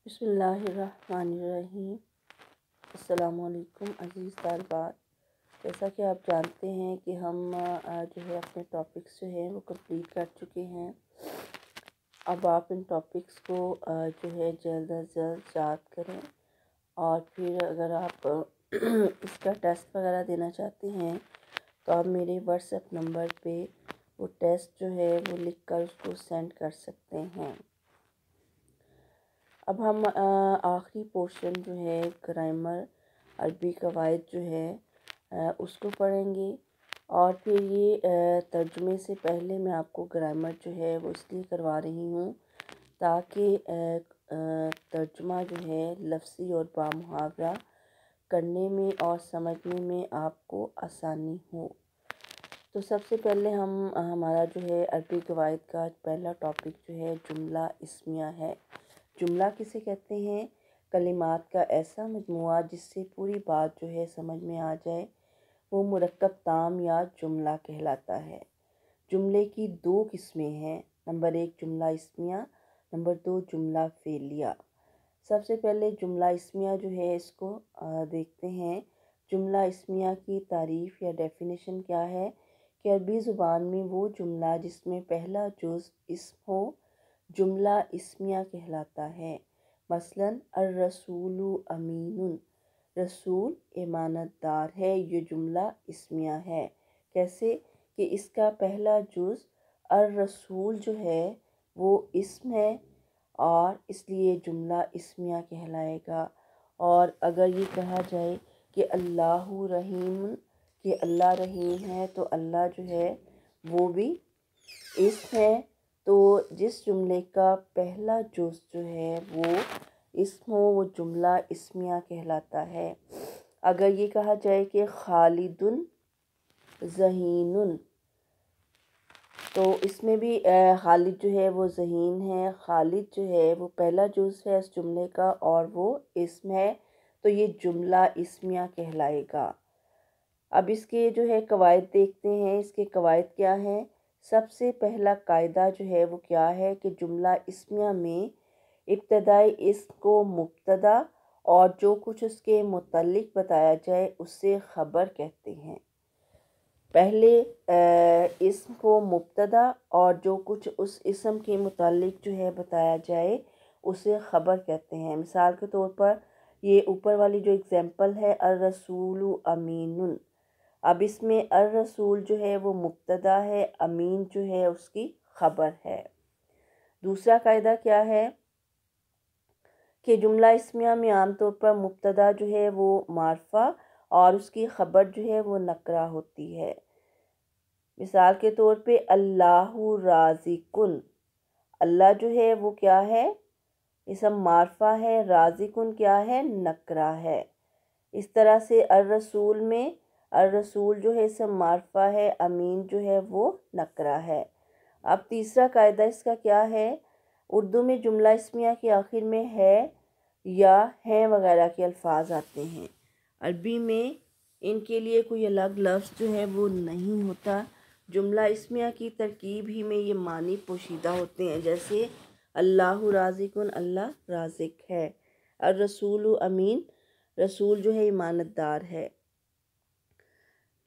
بسم اللہ الرحمن الرحیم۔ السلام علیکم عزیز طالبات، جیسا کہ آپ جانتے ہیں کہ ہم جو ہے اپنے ٹاپکس جو ہیں وہ کمپلیٹ کر چکے ہیں۔ اب آپ ان ٹاپکس کو جو ہے جلد از جلد یاد کریں، اور پھر اگر آپ اس کا ٹیسٹ وغیرہ دینا چاہتے ہیں تو آپ میرے واٹس ایپ نمبر پہ وہ ٹیسٹ جو ہے وہ لکھ کر اس کو سینڈ کر سکتے ہیں۔ اب ہم آخری پورشن جو ہے گرامر عربی قواعد جو ہے اس کو پڑھیں گے، اور پھر یہ ترجمے سے پہلے میں آپ کو گرامر جو ہے وہ اس لیے کروا رہی ہوں تاکہ ترجمہ جو ہے لفظی اور بامحاورہ کرنے میں اور سمجھنے میں آپ کو آسانی ہو۔ تو سب سے پہلے ہمارا جو ہے عربی قواعد کا پہلا ٹاپک جو ہے جملہ اسمیہ ہے۔ جملہ کسے کہتے ہیں؟ کلمات کا ایسا مجموعہ جس سے پوری بات جو ہے سمجھ میں آ جائے، وہ مرکب تام یا جملہ کہلاتا ہے۔ جملے کی دو قسمیں ہیں، نمبر 1 جملہ اسمیہ، نمبر 2 جملہ فعلیہ۔ سب سے پہلے جملہ اسمیہ جو ہے اس کو دیکھتے ہیں۔ جملہ اسمیہ کی تعریف یا ڈیفینیشن کیا ہے کہ عربی زبان میں وہ جملہ جس میں پہلا جز اسم ہو جملہ اسمیہ کہلاتا ہے۔ مثلاً الرسول امین، رسول امانت دار ہے، یہ جملہ اسمیہ ہے۔ کیسے کہ اس کا پہلا جز الرسول جو ہے وہ اسم ہے، اور اس لیے جملہ اسمیہ کہلائے گا۔ اور اگر یہ کہا جائے کہ اللہ رحیم، کہ اللہ رحیم ہے، تو اللہ جو ہے وہ بھی اسم ہے، تو جس جملے کا پہلا جز جو ہے وہ اسم ہو وہ جملہ اسمیہ کہلاتا ہے۔ اگر یہ کہا جائے کہ خالد ذہین، تو اس میں بھی خالد جو ہے وہ ذہین ہے، خالد جو ہے وہ پہلا جز ہے اس جملے کا اور وہ اسم ہے، تو یہ جملہ اسمیہ کہلائے گا۔ اب اس کے جو ہے قواعد دیکھتے ہیں، اس کے قواعد کیا ہیں۔ سب سے پہلا قاعدہ جو ہے وہ کیا ہے کہ جملہ اسمیہ میں ابتدائی اسم کو مبتدا اور جو کچھ اس کے متعلق بتایا جائے اسے خبر کہتے ہیں۔ پہلے اسم کو مبتدا اور جو کچھ اس اسم کے متعلق جو ہے بتایا جائے اسے خبر کہتے ہیں۔ مثال کے طور پر یہ اوپر والی جو اگزامپل ہے الرسول امین، اب اس میں الرسول جو ہے وہ مبتدا ہے، امین جو ہے اس کی خبر ہے۔ دوسرا قاعدہ کیا ہے کہ جملہ اسمیہ میں عام طور پر مبتدا جو ہے وہ معرفہ اور اس کی خبر جو ہے وہ نکرہ ہوتی ہے۔ مثال کے طور پہ اللہ رازقن، اللہ جو ہے وہ کیا ہے؟ اسم معرفہ ہے، رازقن کیا ہے؟ نکرہ ہے۔ اس طرح سے الرسول میں الرسول جو ہے اسم معرفہ ہے، امین جو ہے وہ نکرہ ہے۔ اب تیسرا قاعدہ اس کا کیا ہے؟ اردو میں جملہ اسمیہ کے آخر میں ہے یا ہیں وغیرہ کے الفاظ آتے ہیں، عربی میں ان کے لیے کوئی الگ لفظ جو ہے وہ نہیں ہوتا۔ جملہ اسمیہ کی ترکیب ہی میں یہ معنی پوشیدہ ہوتے ہیں، جیسے اللہ رازقن، اللہ رازق ہے، الرسول امین، رسول جو ہے امانت دار ہے۔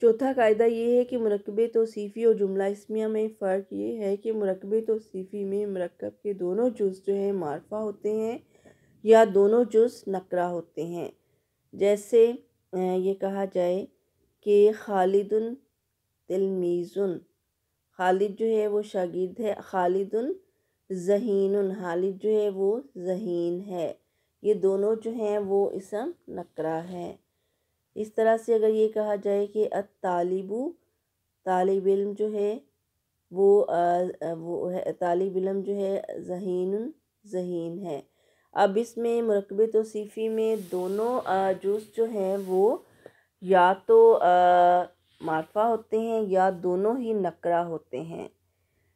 چوتھا قاعدہ یہ ہے کہ مرکب توصیفی اور جملہ اسمیہ میں فرق یہ ہے کہ مرکب توصیفی میں مرکب کے دونوں جز جو ہیں معرفہ ہوتے ہیں یا دونوں جز نکرہ ہوتے ہیں۔ جیسے یہ کہا جائے کہ خالد تلمیذ، خالد جو ہے وہ شاگرد ہے، خالد ذہین، خالد جو ہے وہ ذہین ہے، یہ دونوں جو ہیں وہ اسم نکرہ ہے۔ اس طرح سے اگر یہ کہا جائے کہ الطالب، طالب علم جو ہے وہ طالب علم جو ہے ذہین ہے۔ اب اس میں مرکب توصیفی میں دونوں جز جو ہیں وہ یا تو معرفہ ہوتے ہیں یا دونوں ہی نکرہ ہوتے ہیں۔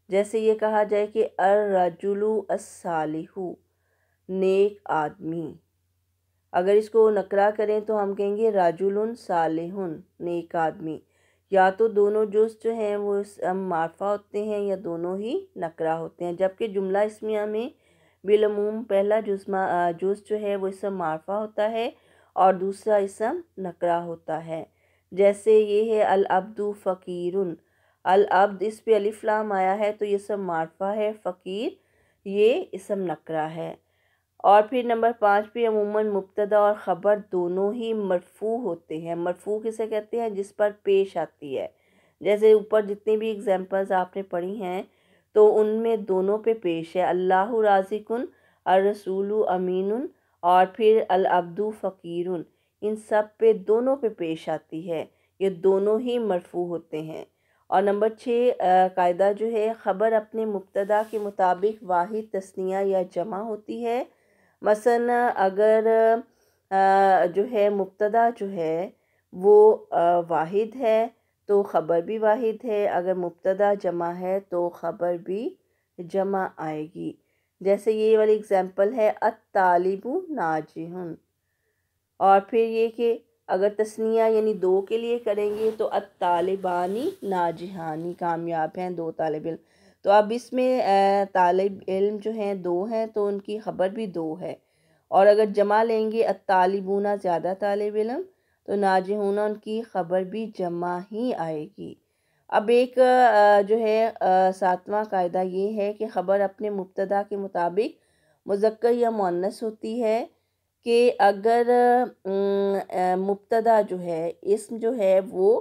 جیسے یہ کہا جائے کہ الرجل الصالح، نیک آدمی، اگر اس کو نکرہ کریں تو ہم کہیں گے رجل صالح، نیک آدمی، یا تو دونوں جز جو ہیں وہ معرفہ ہوتے ہیں یا دونوں ہی نکرہ ہوتے ہیں۔ جبکہ جملہ اسمیہ میں بالعموم پہلا جز جو ہے وہ اسم معرفہ ہوتا ہے اور دوسرا اسم نکرہ ہوتا ہے. جیسے یہ ہے العبد فقیر. العبد اس پہ الف لام آیا ہے تو یہ اسم معرفہ ہے، فقیر یہ اسم نکرہ ہے. اور پھر نمبر 5 پہ عموماً مبتدا اور خبر دونوں ہی مرفوع ہوتے ہیں. مرفوع کسے کہتے ہیں؟ جس پر پیش آتی ہے. جیسے اوپر جتنی بھی اگزامپلز آپ نے پڑھی ہیں تو ان میں دونوں پہ پیش ہے. اللہ رازقن، الرسول امین اور پھر العبد فقیر، ان سب پہ دونوں پہ پیش آتی ہے. یہ دونوں ہی مرفوع ہوتے ہیں. اور نمبر 6 قاعدہ جو ہے، خبر اپنے مبتدا کے مطابق واحد، تثنیہ یا جمع ہوتی ہے. مثلا اگر جو ہے مبتدا جو ہے وہ واحد ہے تو خبر بھی واحد ہے، اگر مبتدا جمع ہے تو خبر بھی جمع آئے گی. جیسے یہ والی اگزامپل ہے الطالب ناجح. اور پھر یہ کہ اگر تثنیہ یعنی 2 کے لیے کریں گے تو الطالبانی ناجحانی، کامیاب ہیں 2 طالب علم. تو اب اس میں طالب علم جو ہیں 2 ہیں تو ان کی خبر بھی 2 ہے. اور اگر جمع لیں گے الطالبون زیادہ طالب علم تو ناجحون ان کی خبر بھی جمع ہی آئے گی. اب ایک جو ہے 7واں قاعدہ یہ ہے کہ خبر اپنے مبتدا کے مطابق مذکر یا مؤنث ہوتی ہے. کہ اگر مبتدا جو ہے اسم جو ہے وہ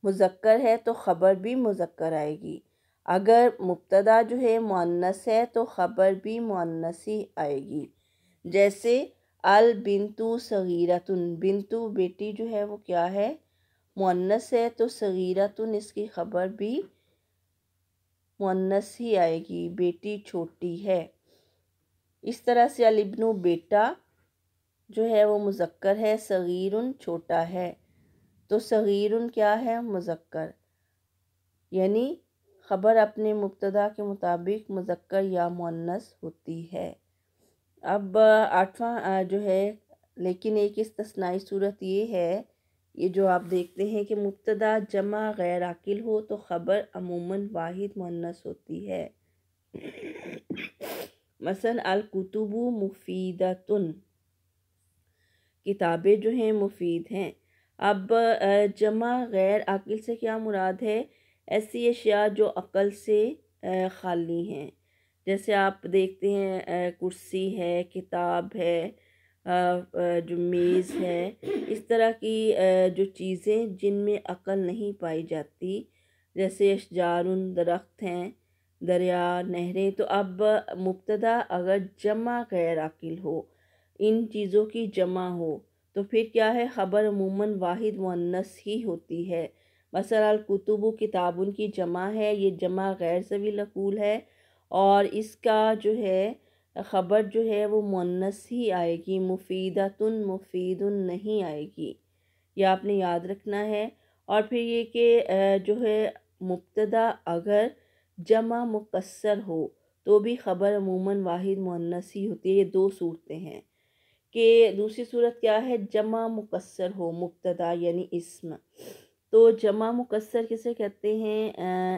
مذکر ہے تو خبر بھی مذکر آئے گی. اگر مبتدا جو ہے مؤنث ہے تو خبر بھی مؤنث ہی آئے گی. جیسے البنتو صغیرتن، بنتو بیٹی جو ہے وہ کیا ہے؟ مؤنث ہے تو صغیرتن اس کی خبر بھی مؤنث ہی آئے گی، بیٹی چھوٹی ہے. اس طرح سے الابن بیٹا جو ہے وہ مذکر ہے، صغیرن چھوٹا ہے تو صغیرن کیا ہے؟ مذکر. یعنی خبر اپنے مبتدا کے مطابق مذکر یا مؤنث ہوتی ہے. اب 8واں جو ہے، لیکن ایک استثنائی صورت یہ ہے، یہ جو آپ دیکھتے ہیں کہ مبتدا جمع غیر عاقل ہو تو خبر عموماً واحد مؤنث ہوتی ہے. مثلا الکتب مفیدتن، کتابیں جو ہیں مفید ہیں. اب جمع غیر عاقل سے کیا مراد ہے؟ ایسی اشیاء جو عقل سے خالی ہیں. جیسے آپ دیکھتے ہیں کرسی ہے، کتاب ہے، جو میز ہے، اس طرح کی جو چیزیں جن میں عقل نہیں پائی جاتی، جیسے اشجار درخت ہیں، دریا، نہریں. تو اب مبتدا اگر جمع غیر عاقل ہو، ان چیزوں کی جمع ہو تو پھر کیا ہے؟ خبر عموماً واحد مؤنث ہی ہوتی ہے. مثلا الکتب کتابن کی جمع ہے، یہ جمع غیر ذوی العقول ہے اور اس کا جو ہے خبر جو ہے وہ مؤنث ہی آئے گی، مفیدتن مفیدن نہیں آئے گی. یہ آپ نے یاد رکھنا ہے. اور پھر یہ کہ جو ہے مبتدا اگر جمع مکسر ہو تو بھی خبر عموماً واحد مؤنث ہی ہوتی ہے. یہ 2 صورتیں ہیں. کہ دوسری صورت کیا ہے؟ جمع مکسر ہو مبتدا یعنی اسم. تو جمع مکسر کسے کہتے ہیں؟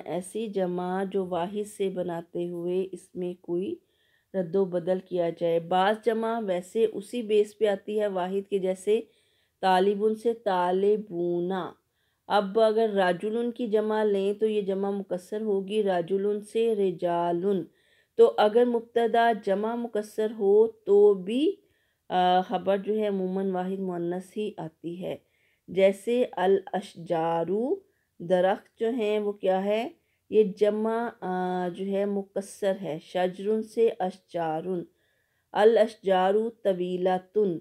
ایسی جمع جو واحد سے بناتے ہوئے اس میں کوئی رد و بدل کیا جائے. بعض جمع ویسے اسی بیس پہ آتی ہے واحد کے، جیسے طالبن سے طالبونا. اب اگر راجلن کی جمع لیں تو یہ جمع مکسر ہوگی، راجلن سے رجالن. تو اگر مبتدا جمع مکسر ہو تو بھی خبر جو ہے عموماً واحد مؤنث ہی آتی ہے. جیسے الاشجارو درخت جو ہیں وہ کیا ہے؟ یہ جمع جو ہے مکسر ہے، شجرن سے اشجارن. الاشجارو طویلتن،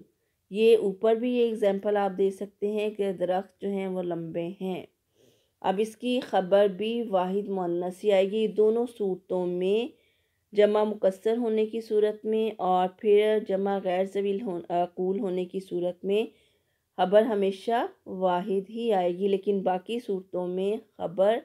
یہ اوپر بھی یہ اگزامپل آپ دے سکتے ہیں کہ درخت جو ہیں وہ لمبے ہیں. اب اس کی خبر بھی واحد مؤنث ہی آئے گی. دونوں صورتوں میں جمع مکسر ہونے کی صورت میں اور پھر جمع غیر ذوی العقول ہونے کی صورت میں خبر ہمیشہ واحد ہی آئے گی. لیکن باقی صورتوں میں خبر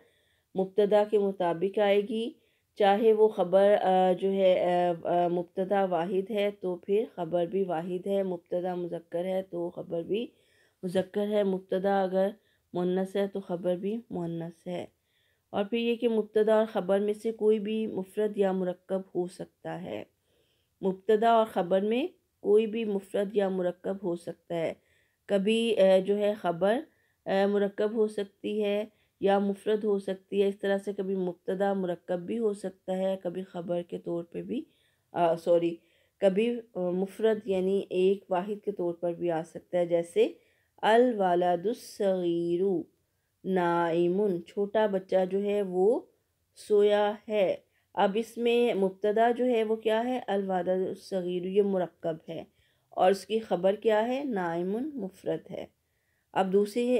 مبتدا کے مطابق آئے گی. چاہے وہ خبر جو ہے مبتدا واحد ہے تو پھر خبر بھی واحد ہے، مبتدا مذکر ہے تو خبر بھی مذکر ہے، مبتدا اگر مؤنث ہے تو خبر بھی مؤنث ہے. اور پھر یہ کہ مبتدا اور خبر میں سے کوئی بھی مفرد یا مرکب ہو سکتا ہے. مبتدا اور خبر میں کوئی بھی مفرد یا مرکب ہو سکتا ہے۔ کبھی جو ہے خبر مرکب ہو سکتی ہے یا مفرد ہو سکتی ہے، اس طرح سے کبھی مبتدا مرکب بھی ہو سکتا ہے، کبھی خبر کے طور پہ بھی کبھی مفرد یعنی ایک واحد کے طور پر بھی آ سکتا ہے، جیسے الولد الصغیر نائم، چھوٹا بچہ جو ہے وہ سویا ہے۔ اب اس میں مبتدا جو ہے وہ کیا ہے؟ الولد الصغیر، یہ مرکب ہے، اور اس کی خبر کیا ہے؟ نائم مفرد ہے۔ اب دوسری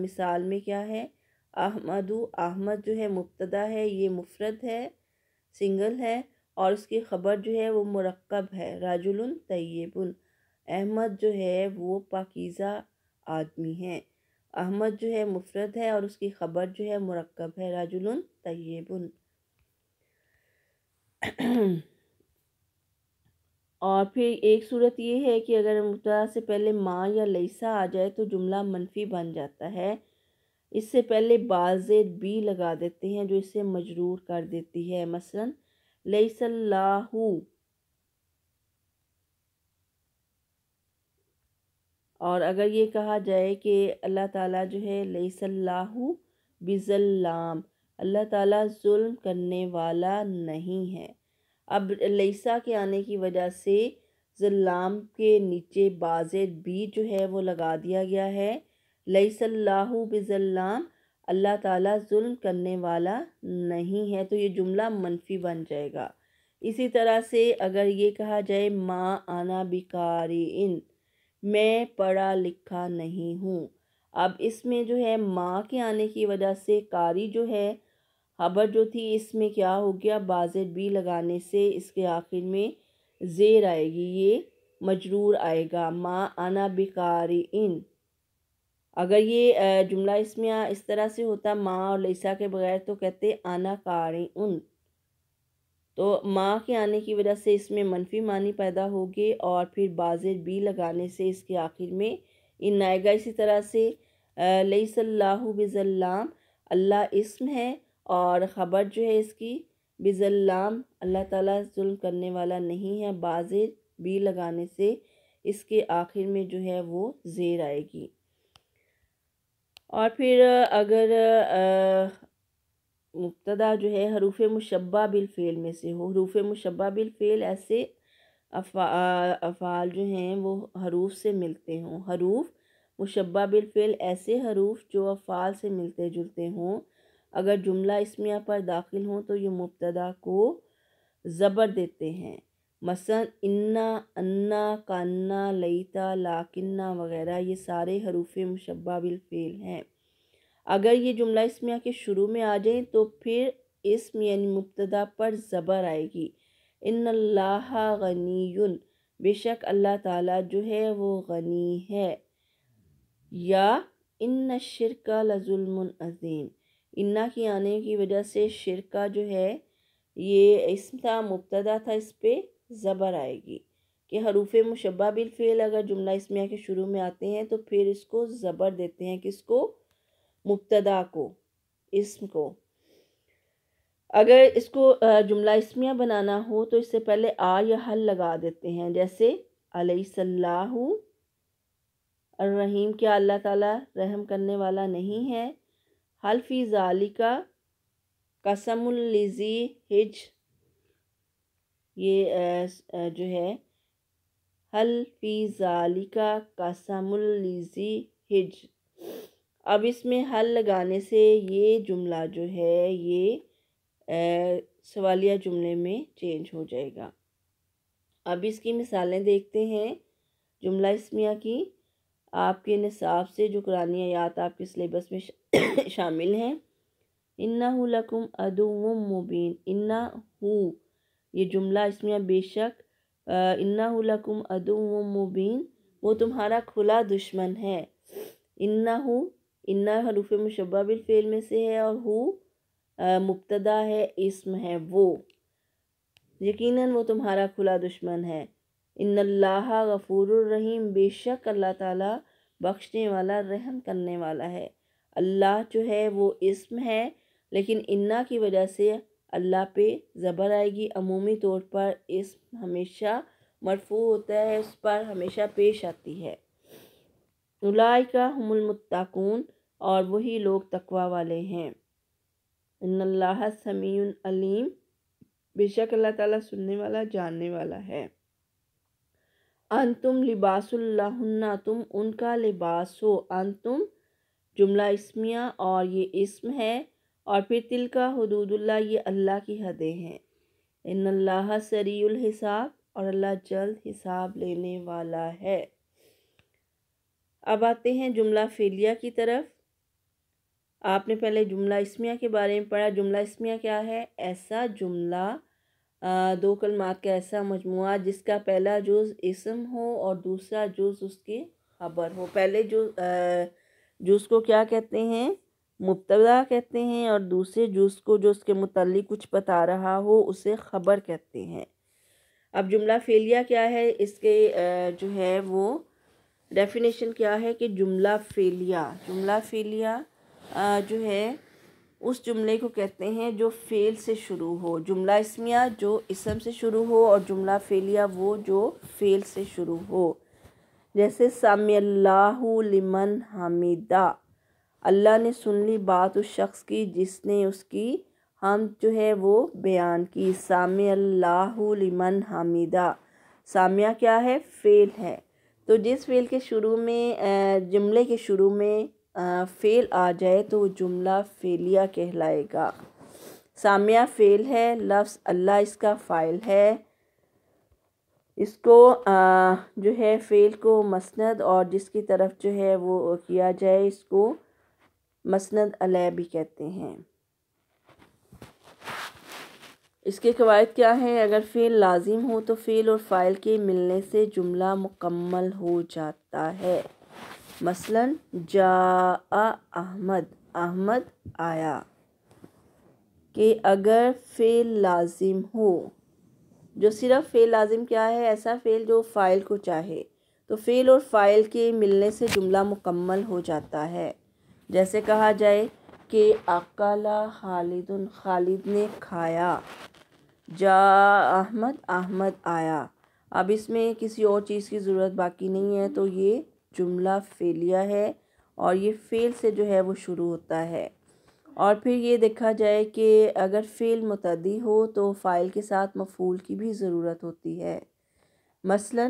مثال میں کیا ہے؟ احمد، احمد جو ہے مبتدا ہے، یہ مفرد ہے، سنگل ہے، اور اس کی خبر جو ہے وہ مرکب ہے، رجل طیب، احمد جو ہے وہ پاکیزہ آدمی ہے۔ احمد جو ہے مفرد ہے اور اس کی خبر جو ہے مرکب ہے، رجل طیب۔ اور پھر ایک صورت یہ ہے کہ اگر مبتدا سے پہلے ما یا لیسا آ جائے تو جملہ منفی بن جاتا ہے۔ اس سے پہلے بازید بی لگا دیتے ہیں جو اسے مجرور کر دیتی ہے، مثلا لیس اللہ، اور اگر یہ کہا جائے کہ اللہ تعالیٰ جو ہے لیس اللہ بظلام، اللہ تعالیٰ ظلم کرنے والا نہیں ہے۔ اب لیسا کے آنے کی وجہ سے ظلام کے نیچے بازید بی جو ہے وہ لگا دیا گیا ہے، لیس اللہ بظلام، اللہ تعالیٰ ظلم کرنے والا نہیں ہے، تو یہ جملہ منفی بن جائے گا۔ اسی طرح سے اگر یہ کہا جائے ما انا بقارئ، میں پڑھا لکھا نہیں ہوں، اب اس میں جو ہے ما کے آنے کی وجہ سے قاری جو ہے خبر جو تھی اس میں کیا ہو گیا؟ بازید بی لگانے سے اس کے آخر میں زیر آئے گی، یہ مجرور آئے گا، ما انا بقارئ۔ اگر یہ جملہ اس طرح سے ہوتا ما اور لیسا کے بغیر تو کہتے انا قارئ، تو ما کے آنے کی وجہ سے اس میں منفی معنی پیدا ہوگی اور پھر بازید بی لگانے سے اس کے آخر میں ان آئے گا۔ اسی طرح سے لیس اللہ بظلام، اللہ اسم ہے اور خبر جو ہے اس کی بظلام، اللہ تعالیٰ ظلم کرنے والا نہیں ہے، بازید بی لگانے سے اس کے آخر میں جو ہے وہ زیر آئے گی۔ اور پھر اگر مبتدا جو ہے حروف مشبہ بالفعل میں سے ہو، حروف مشبہ بالفعل ایسے افعال جو ہیں وہ حروف سے ملتے ہوں، حروف مشبہ بالفعل ایسے حروف جو افعال سے ملتے جلتے ہوں، اگر جملہ اسمیہ پر داخل ہوں تو یہ مبتدا کو زبر دیتے ہیں، مثلا انا، انا، کانا، لیتا، لاکنہ وغیرہ، یہ سارے حروف مشبہ بالفعل ہیں۔ اگر یہ جملہ اسمیہ کے شروع میں آ جائیں تو پھر اسم یعنی مبتدا پر زبر آئے گی، ان اللہ غنی، بے شک اللہ تعالیٰ جو ہے وہ غنی ہے، یا ان الشرک لظلم عظیم، انا کی آنے کی وجہ سے شرکہ جو ہے یہ اسم تھا، مبتدا تھا، اس پہ زبر آئے گی کہ حروف مشبہ بالفعل اگر جملہ اسمیہ کے شروع میں آتے ہیں تو پھر اس کو زبر دیتے ہیں، کس کو؟ مبتدا کو، اسم کو۔ اگر اس کو جملہ اسمیہ بنانا ہو تو اس سے پہلے آ یا حل لگا دیتے ہیں، جیسے الیس اللہ الرحیم، کیا اللہ تعالیٰ رحم کرنے والا نہیں ہے؟ حل فی ذالک قسم لذی حجر، یہ جو ہے حل فی ذالک قسم لذی حجر، اب اس میں حل لگانے سے یہ جملہ جو ہے یہ سوالیہ جملے میں چینج ہو جائے گا۔ اب اس کی مثالیں دیکھتے ہیں جملہ اسمیہ کی، آپ کے نصاب سے جو قرآنی آیات آپ کے سلیبس میں شامل ہیں۔ انہ لکم عدو مبین، انہ، یہ جملہ اسمیہ بے شک، انہ لکم عدو مبین، وہ تمہارا کھلا دشمن ہے، انہ حروف مشبہ بالفعل میں سے ہے اور ہو مبتدا ہے، اسم ہے وہ، یقیناً وہ تمہارا کھلا دشمن ہے۔ ان اللہ غفور الرحیم، بے شک اللہ تعالیٰ بخشنے والا رحم کرنے والا ہے۔ اللہ جو ہے وہ اسم ہے لیکن انا کی وجہ سے اللہ پہ زبر آئے گی۔ عمومی طور پر اسم ہمیشہ مرفوع ہوتا ہے، اس پر ہمیشہ پیش آتی ہے۔ اولئک هم المتقون، اور وہی لوگ تقوی والے ہیں۔ ان اللہ سمیع علیم، بے شک اللہ تعالیٰ سننے والا جاننے والا ہے۔ انتم لباس لہن، تم ان کا لباس ہو۔ انتم جملہ اسمیہ اور یہ اسم ہے، اور پھر تلکا حدود اللہ، یہ اللہ کی حدیں ہیں۔ ان اللہ سریع الحساب، اور اللہ جلد حساب لینے والا ہے۔ اب آتے ہیں جملہ فعلیہ کی طرف۔ آپ نے پہلے جملہ اسمیہ کے بارے میں پڑھا۔ جملہ اسمیہ کیا ہے؟ ایسا جملہ، دو کلمات کا ایسا مجموعہ جس کا پہلا جز اسم ہو اور دوسرا جز اس کی خبر ہو۔ پہلے جز کو کیا کہتے ہیں؟ مبتدا کہتے ہیں، اور دوسرے جز کو جو اس کے متعلق کچھ بتا رہا ہو اسے خبر کہتے ہیں۔ اب جملہ فعلیہ کیا ہے؟ اس کے جو ہے وہ ڈیفینیشن کیا ہے کہ جملہ فعلیہ جو ہے اس جملے کو کہتے ہیں جو فعل سے شروع ہو۔ جملہ اسمیہ جو اسم سے شروع ہو، اور جملہ فعلیہ وہ جو فعل سے شروع ہو۔ جیسے سمع اللہ لمن حمیدہ، اللہ نے سن لی بات اس شخص کی جس نے اس کی حمد جو ہے وہ بیان کی۔ سمع اللہ لمن حمیدہ، سامعہ کیا ہے؟ فعل ہے۔ تو جس فعل کے شروع میں جملے کے شروع میں فعل آ جائے تو وہ جملہ فعلیہ کہلائے گا۔ سامعہ فعل ہے، لفظ اللہ اس کا فاعل ہے۔ اس کو جو ہے فعل کو مسند اور جس کی طرف جو ہے وہ کیا جائے اس کو مسند علیہ بھی کہتے ہیں۔ اس کے قواعد کیا ہیں؟ اگر فعل لازم ہو تو فعل اور فاعل کے ملنے سے جملہ مکمل ہو جاتا ہے۔ مثلا جاء احمد، احمد آیا۔ کہ اگر فعل لازم ہو، جو صرف فعل لازم کیا ہے؟ ایسا فعل جو فاعل کو چاہے، تو فعل اور فاعل کے ملنے سے جملہ مکمل ہو جاتا ہے۔ جیسے کہا جائے کہ اکل خالد، خالد نے کھایا۔ جاء احمد، احمد آیا۔ اب اس میں کسی اور چیز کی ضرورت باقی نہیں ہے، تو یہ جملہ فعلیہ ہے، اور یہ فعل سے جو ہے وہ شروع ہوتا ہے۔ اور پھر یہ دیکھا جائے کہ اگر فعل متعدی ہو تو فاعل کے ساتھ مفعول کی بھی ضرورت ہوتی ہے۔ مثلا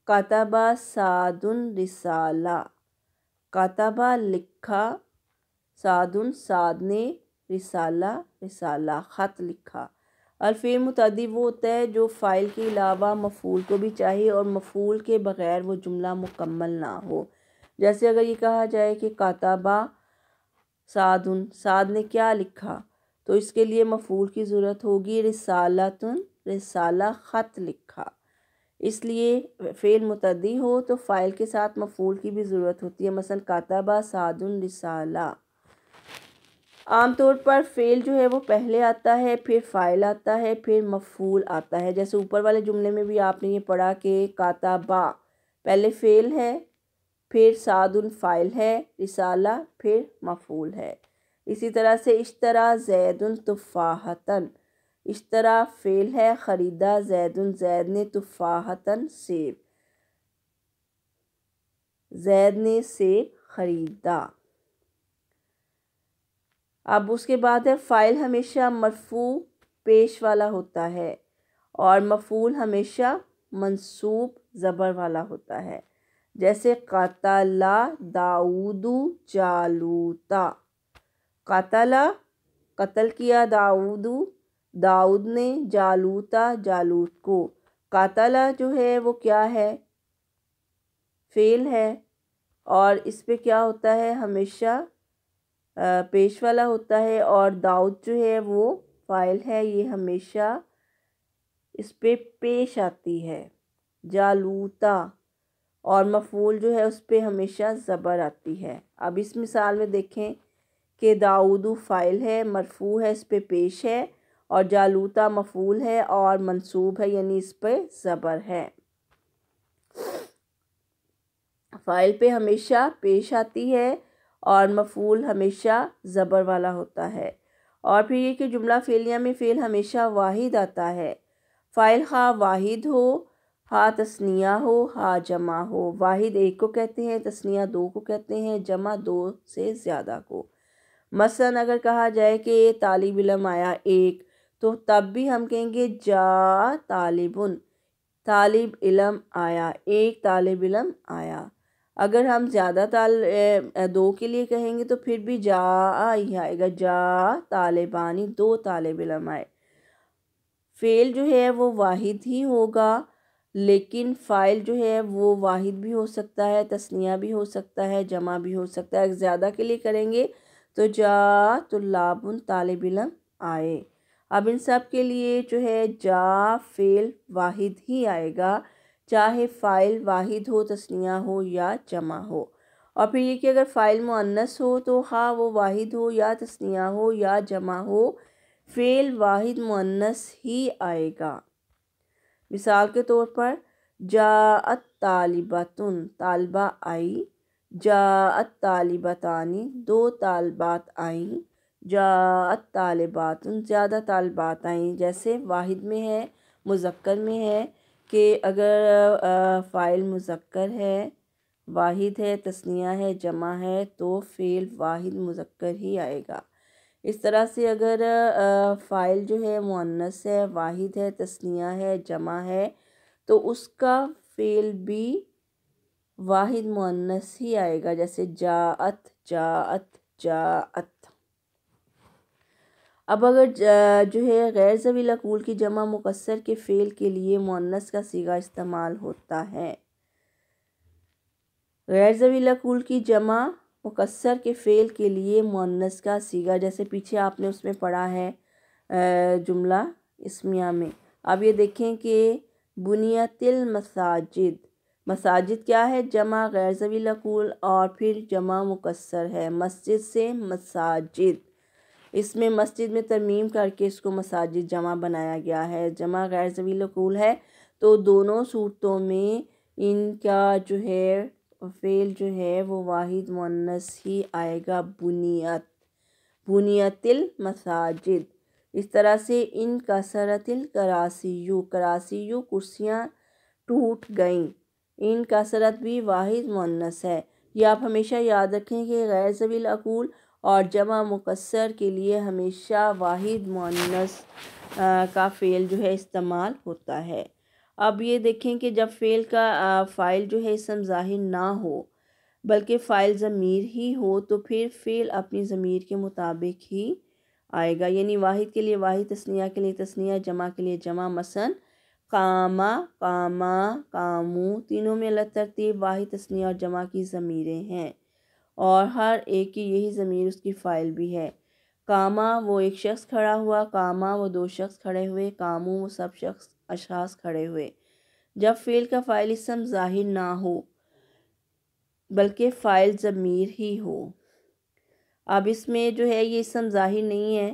کتب سعد رسالہ، کتب لکھا، سعد سعد نے، رسالہ خط لکھا۔ الفعل متعدی وہ ہوتا ہے جو فاعل کے علاوہ مفعول کو بھی چاہیے اور مفعول کے بغیر وہ جملہ مکمل نہ ہو۔ جیسے اگر یہ کہا جائے کہ کتب سعد، سعد نے کیا لکھا، تو اس کے لیے مفعول کی ضرورت ہوگی رسالۃ، رسالہ خط لکھا۔ اس لیے فعل متعدی ہو تو فاعل کے ساتھ مفعول کی بھی ضرورت ہوتی ہے۔ مثلا کتب سعد رسالہ۔ عام طور پر فعل جو ہے وہ پہلے آتا ہے، پھر فاعل آتا ہے، پھر مفعول آتا ہے۔ جیسے اوپر والے جملے میں بھی آپ نے یہ پڑھا کہ کتبہ پہلے فعل ہے، پھر سعد فاعل ہے، رسالہ پھر مفعول ہے۔ اسی طرح سے اشتری زید تفاحۃ، اشتری فعل ہے، خریدا زید، زید نے تفاحۃ سیب، زید نے سیب خریدا۔ اب اس کے بعد ہے فاعل ہمیشہ مرفوع پیش والا ہوتا ہے، اور مفعول ہمیشہ منصوب زبر والا ہوتا ہے۔ جیسے قتل داؤد جالوت، قتل قتل کیا داؤد نے، جالوت جالوت کو۔ قتل جو ہے وہ کیا ہے؟ فعل ہے، اور اس پہ کیا ہوتا ہے؟ ہمیشہ پیش والا ہوتا ہے، اور داؤد جو ہے وہ فاعل ہے، یہ ہمیشہ اس پہ پیش آتی ہے جالوتا، اور مفعول جو ہے اس پہ ہمیشہ زبر آتی ہے۔ اب اس مثال میں دیکھیں کہ داؤد فاعل ہے، مرفوع ہے، اس پہ پیش ہے، اور جالوتا مفعول ہے اور منصوب ہے، یعنی اس پہ زبر ہے۔ فاعل پہ ہمیشہ پیش آتی ہے اور مفعول ہمیشہ زبر والا ہوتا ہے۔ اور پھر یہ کہ جملہ فعلیہ میں فعل ہمیشہ واحد آتا ہے، فاعل خواہ واحد ہو، ہاں تثنیہ ہو، ہاں جمع ہو۔ واحد ایک کو کہتے ہیں، تثنیہ دو کو کہتے ہیں، جمع دو سے زیادہ کو۔ مثلاً اگر کہا جائے کہ طالب علم آیا ایک، تو تب بھی ہم کہیں گے جاء طالبن، طالب علم آیا، ایک طالب علم آیا۔ اگر ہم زیادہ دو کے لیے کہیں گے تو پھر بھی جاء ہی آئے گا، جاء طالبانی، دو طالب علم آئے۔ فعل جو ہے وہ واحد ہی ہوگا، لیکن فاعل جو ہے وہ واحد بھی ہو سکتا ہے، تثنیہ بھی ہو سکتا ہے، جمع بھی ہو سکتا ہے۔ اگر زیادہ کے لیے کریں گے تو جاء طلاب، طالب علم آئے۔ اب ان سب کے لیے جو ہے جاء فعل واحد ہی آئے گا، چاہے فاعل واحد ہو، تثنیہ ہو یا جمع ہو۔ اور پھر یہ کہ اگر فاعل مؤنث ہو تو ہاں وہ واحد ہو یا تثنیہ ہو یا جمع ہو، فعل واحد مؤنث ہی آئے گا۔ مثال کے طور پر جاءت طالبۃ، طالبہ آئی، جاءت طالبتانی، دو طالبات آئیں، جاءت طالبات، زیادہ طالبات آئیں۔ جیسے واحد میں ہے، مذکر میں ہے کہ اگر فاعل مذکر ہے، واحد ہے، تثنیہ ہے، جمع ہے تو فعل واحد مذکر ہی آئے گا۔ اس طرح سے اگر فاعل جو ہے مؤنث ہے، واحد ہے، تثنیہ ہے، جمع ہے تو اس کا فعل بھی واحد مؤنث ہی آئے گا، جیسے جاءت، جاءت، جاءت۔ اب اگر جو ہے غیر ذوی العقول کی جمع مکسر کے فعل کے لیے مؤنث کا صیغہ استعمال ہوتا ہے، غیر ذوی العقول کی جمع مکسر کے فعل کے لیے مؤنث کا صیغہ، جیسے پیچھے آپ نے اس میں پڑھا ہے جملہ اسمیہ میں۔ اب یہ دیکھیں کہ بنیت المساجد، مساجد کیا ہے؟ جمع غیر ذوی العقول اور پھر جمع مکسر ہے، مسجد سے مساجد، اس میں مسجد میں ترمیم کر کے اس کو مساجد جمع بنایا گیا ہے، جمع غیر ذوی العقول ہے تو دونوں صورتوں میں ان کا جو ہے فعل جو ہے وہ واحد مؤنث ہی آئے گا، بنیت، بنیت المساجد۔ اس طرح سے ان کسرت الکراسیو، کراسیو کرسیاں ٹوٹ گئیں، ان کسرت بھی واحد مؤنث ہے۔ یہ آپ ہمیشہ یاد رکھیں کہ غیر ذوی العقول اور جمع مکسر کے لیے ہمیشہ واحد مؤنث کا فعل جو ہے استعمال ہوتا ہے۔ اب یہ دیکھیں کہ جب فعل کا فاعل جو ہے اسم ظاہر نہ ہو بلکہ فاعل ضمیر ہی ہو تو پھر فعل اپنی ضمیر کے مطابق ہی آئے گا، یعنی واحد کے لیے واحد، تثنیہ کے لیے تثنیہ، جمع کے لیے جمع۔ مثلا قاما، قاما، قامو، تینوں میں الگ ترتیب واحد، تثنیہ اور جمع کی ضمیریں ہیں اور ہر ایک کی یہی ضمیر اس کی فاعل بھی ہے۔ قاما وہ ایک شخص کھڑا ہوا، قاما وہ دو شخص کھڑے ہوئے، قامو وہ سب اشخاص کھڑے ہوئے۔ جب فعل کا فاعل اسم ظاہر نہ ہو بلکہ فاعل ضمیر ہی ہو، اب اس میں جو ہے یہ اسم ظاہر نہیں ہے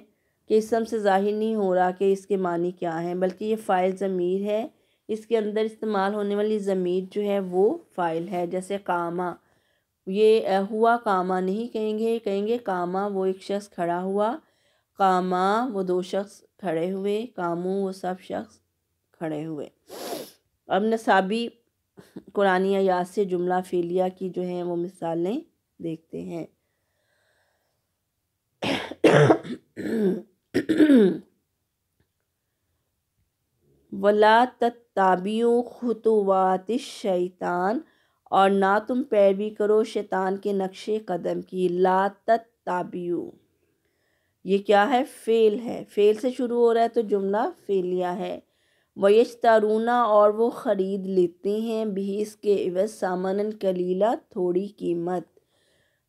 کہ اسم سے ظاہر نہیں ہو رہا کہ اس کے معنی کیا ہیں، بلکہ یہ فاعل ضمیر ہے، اس کے اندر استعمال ہونے والی ضمیر جو ہے وہ فاعل ہے۔ جیسے قاما، یہ ہوا قاما نہیں کہیں گے قاما وہ ایک شخص کھڑا ہوا، قاما وہ دو شخص کھڑے ہوئے، قامو وہ سب شخص کھڑے ہوئے۔ اب نصابی قرآنی آیات سے جملہ فعلیہ کی جو ہیں وہ مثالیں دیکھتے ہیں۔ وَلَا تَتَّبِعُوا خُطُوَاتِ الشَّیطان، اور نہ تم پیروی کرو شیطان کے نقش قدم کی۔ لا تَتَّبِعُوا یہ کیا ہے؟ فعل ہے، فعل سے شروع ہو رہا ہے تو جملہ فعلیہ ہے۔ وَيَشْتَرُونَ اور وہ خرید لیتے ہیں، بھی اس کے عوض ثَمَنًا قَلِيلًا تھوڑی قیمت۔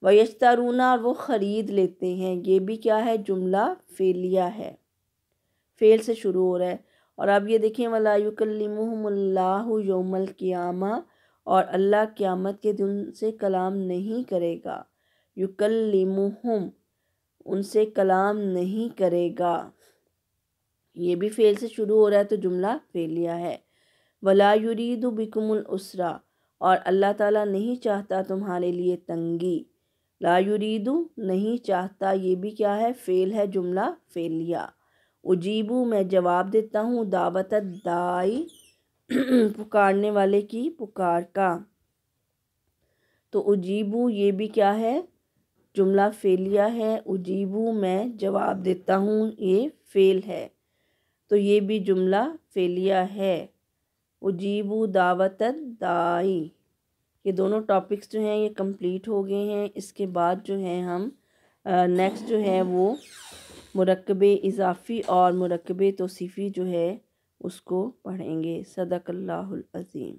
وَيَشْتَرُونَ اور وہ خرید لیتے ہیں، یہ بھی کیا ہے؟ جملہ فعلیہ ہے، فعل سے شروع ہو رہا ہے۔ اور اب یہ دیکھیں وَلَا يُكَلِّمُهُمُ اللَّهُ يَوْمَ الْقِيَامَةِ اور اللہ قیامت کے دن سے کلام نہیں کرے گا۔ يُكَلِّمُهُمْ ان سے کلام نہیں کرے گا، یہ بھی فعل سے شروع ہو رہا ہے تو جملہ فعلیہ ہے۔ وَلَا يُرِيدُ بِكُمُ الْعُسْرَ اور اللہ تعالیٰ نہیں چاہتا تمہارے لیے تنگی۔ لا یریدو نہیں چاہتا، یہ بھی کیا ہے؟ فعل ہے، جملہ فعلیہ۔ اجیبو میں جواب دیتا ہوں، دعوت الدائی پکارنے والے کی پکار کا۔ تو اجیبو یہ بھی کیا ہے؟ جملہ فعلیہ ہے، اجیبو میں جواب دیتا ہوں یہ فعل ہے، تو یہ بھی جملہ فعلیہ ہے۔ اجیبو دعوت الدائی، یہ دونوں ٹاپکس جو ہیں یہ کمپلیٹ ہو گئے ہیں۔ اس کے بعد جو ہے ہم نیکسٹ جو ہے وہ مرکب اضافی اور مرکب توصیفی جو ہے اس کو پڑھیں گے۔ صدق اللہ العظیم۔